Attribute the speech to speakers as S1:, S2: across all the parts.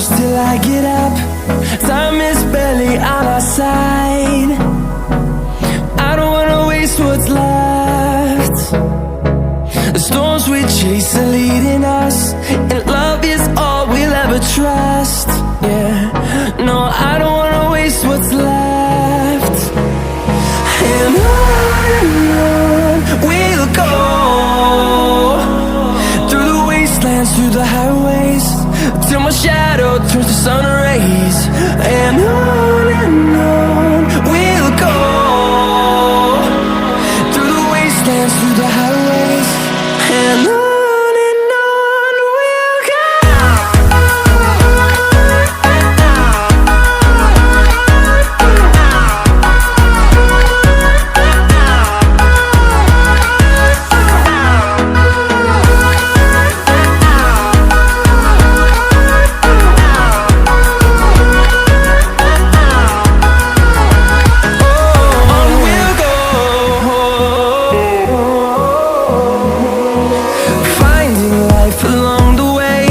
S1: close till I get up. Time is barely on our side. I don't wanna waste what's left. The storms we chase are leading us, and love is all we'll ever trust. Yeah, no, I don't wanna waste what's left. And on we'll go, through the wastelands, through the highways, till my shadow turns to sun rays. And on we'll go, through the wastelands, through the highways, and on we'll go. Along the way,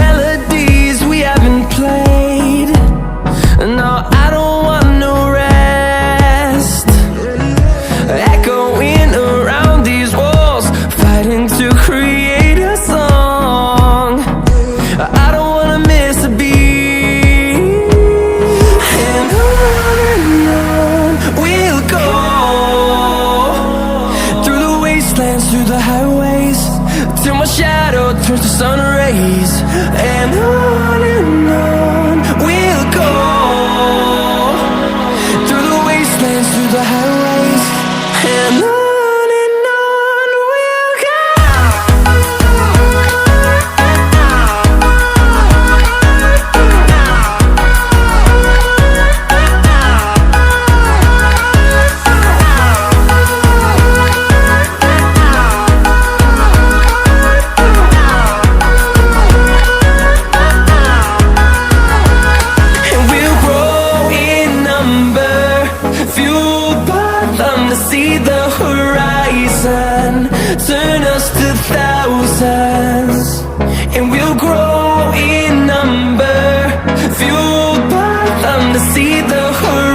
S1: melodies we haven't played. No, I don't want no rest. Echoing around these walls, fighting to create a song. I don't wanna miss a beat. And on we'll go, through the wastelands, through the highways, till my shadow turns to sun rays. And on we'll go, through the wastelands, through the highways, and on we'll go. See the horizon, turn us to thousands, and we'll grow in number, fueled by them to see the horizon.